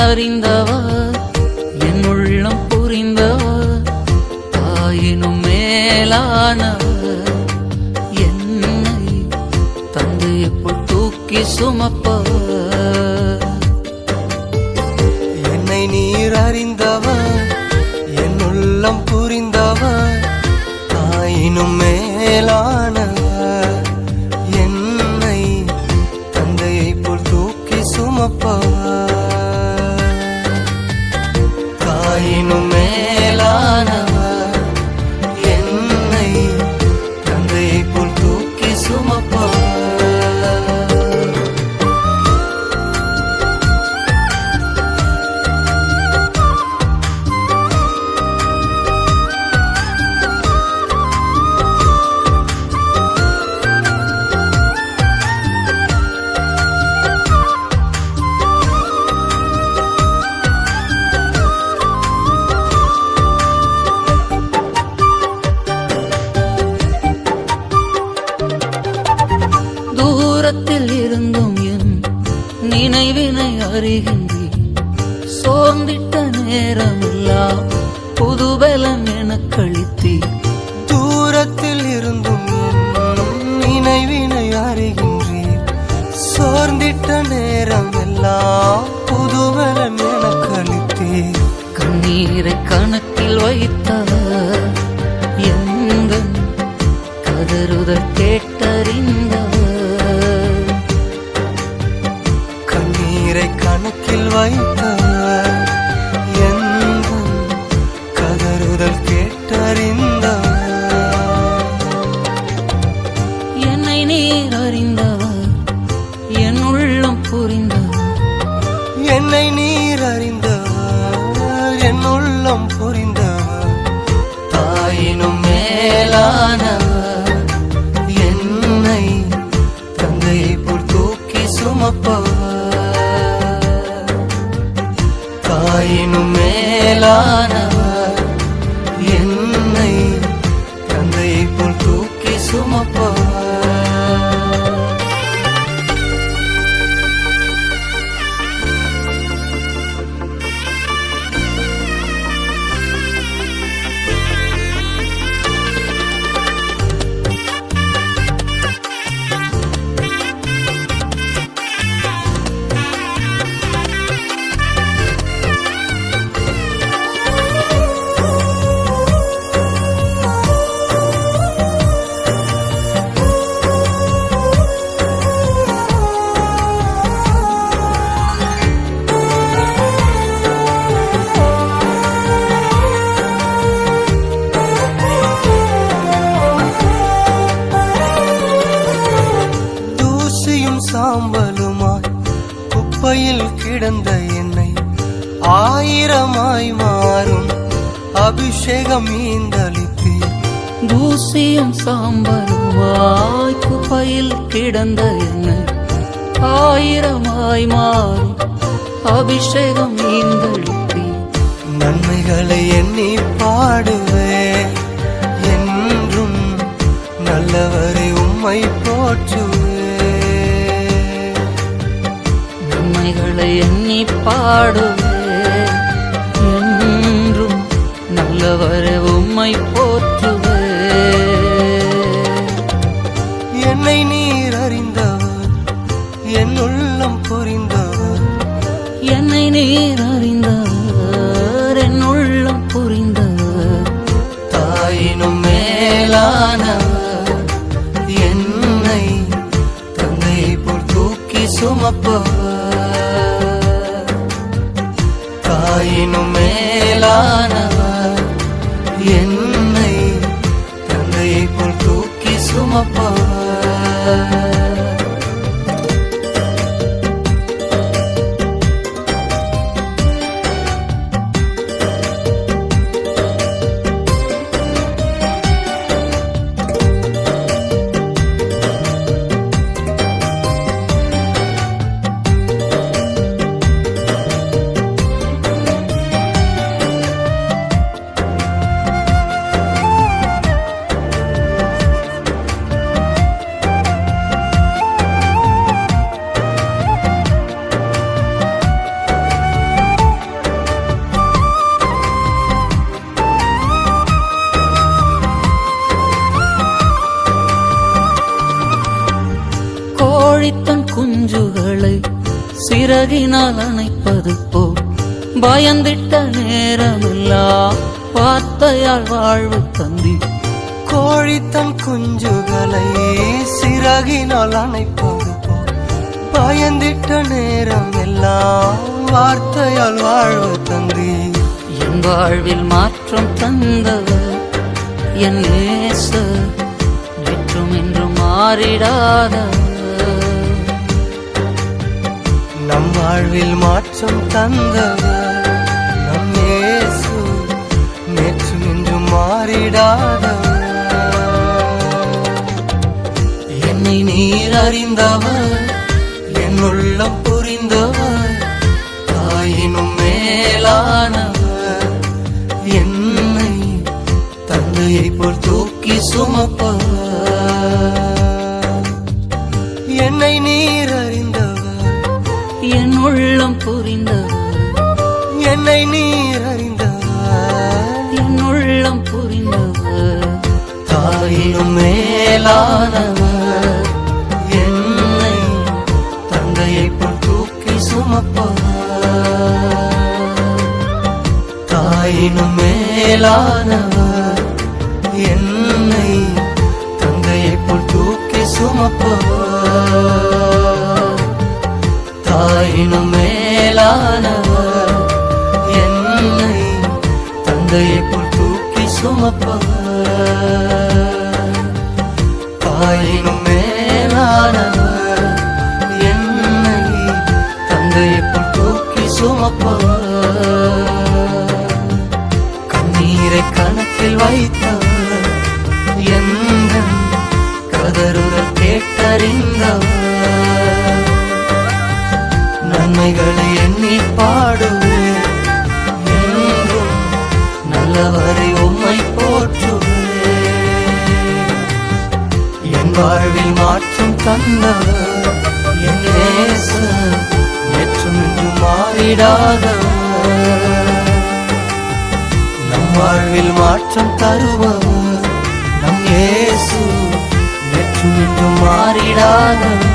அறிந்தவர் என் உள்ளம் புரிந்தவர் தாயினும் மேலானவர் என்னை தந்தையை போல் தூக்கி சுமப்பவர். என்னை நீர் அறிந்தவர் என் உள்ளம் புரிந்தவர் தாயினும் மேலானவர் என்னை தந்தையை போல் தூக்கி சுமப்பவர். தாயினும் மேலானவர் என்னை தந்தையை போல் தூக்கி சுமப்பவர். தூரத்தில் இருந்தும் என் நினைவினை அறிகின்றேன். சோர்ந்திட்ட நேரமெல்லாம் புதுபலம் எனக்களித்தீர். தூரத்தில் இருந்தும் நினைவினை அறிகின்றீர். சோர்ந்திட்ட நேரம் எல்லாம் புதுபலம் எனக்களித்தீர். கண்ணீரை கணக்கில் வைத்தவர் எந்த கதறுதல் கேட்டறிந்தவர். கண்ணீரை கணக்கில் வைத்தவர் எந்த கதறுதல் கேட்டறிந்தவர். என்னை நீர் அறிந்தவர் என் உள்ளம் புரிந்தவர். என்னை நீர் அறிந்தவர் என் உள்ளம் புரிந்தவர். தாயினும் மேலானவர் என்னை தந்தையை போல் தூக்கி சுமப்பவர். தாயினும் மேலானவர் என்னை தந்தையை போல் தூக்கி சுமப்பவர். சாம்பலுமாய் குப்பையில் கிடந்த என்னை ஆயிரமாய் மாறும் அபிஷேகம் ஈந்தளித்தீர். தூசியும் சாம்பலுமாய் குப்பையில் கிடந்த என்னை ஆயிரமாய் மாறும் அபிஷேகம் ஈந்தளித்தீர். நன்மைகளை எண்ணி பாடுவேன் என்றும் நல்லவரை உம்மை போற்றுவேன். நன்மைகளை எண்ணி பாடுவேன் என்றும் நல்லவரை உம்மை போற்றுவேன். என்னை நீர் அறிந்தவர் என் உள்ளம் புரிந்தவர். என்னை நீர் அறிந்தவர் என் உள்ளம் புரிந்தவர். தாயினும் மேலானவர் என்னை தந்தையை போல் தூக்கி சுமப்பவர். தாயினும் மேலானவர் என்னை தந்தையை போல் தூக்கி சுமப்பவர். சிறகினால் அணைப்பது போல் பயந்திட்ட நேரமெல்லாம் வார்த்தையால் வாழ்வு தந்தி. கோழி தன் குஞ்சுகளை சிறகினால் அணைப்பது போல் பயந்திட்ட நேரம் எல்லாம் வார்த்தையால் வாழ்வு தந்தி. என் வாழ்வில் மாற்றம் தந்தவர் என் நேசர், நேற்றும் இன்றும் மாறிடாதவர். நம் வாழ்வில் மாற்றம் தந்தவர் நம் இயேசு, நேற்றும் இன்றும் மாறிடாதவர். என்னை நீர் அறிந்தவர், என் உள்ளம் புரிந்தவர், தாயினும் மேலானவர். என்னை தந்தையை போல் தூக்கி சுமப்பவர். என்னை நீர் அறிந்தவர், என் உள்ளம் புரிந்தவர், என்னை நீர் அறிந்தவர், என் உள்ளம் புரிந்தவர். தாயினும் மேலானவர். என்னை தந்தையை போல் தூக்கி சுமப்பவர். தாயினும் மேலானவர். என்னை தந்தையை போல் தூக்கி சுமப்பவர். தாயினும் மேலானவர். என்னை தந்தையை போல் தூக்கி சுமப்பவர். தாயினும் மேலானவர். என்னை தந்தையை போல் தூக்கி சுமப்பவர். கண்ணீரை கணக்கில் வைத்தவர், எங்கள் கதறுதல் கேட்டறிந்தவர். நன்மைகளை எண்ணி பாடுவேன், என்றும் நல்லவரை உம்மை போற்றுவேன். என் வாழ்வில் மாற்றம் தந்தவர் என் நேசர், நேற்றும் இன்றும் மாறிடாதவர். நம் வாழ்வில் மாற்றம் தருபவர் நம் இயேசு, நேற்றும் இன்றும் மாறிடாதவர்.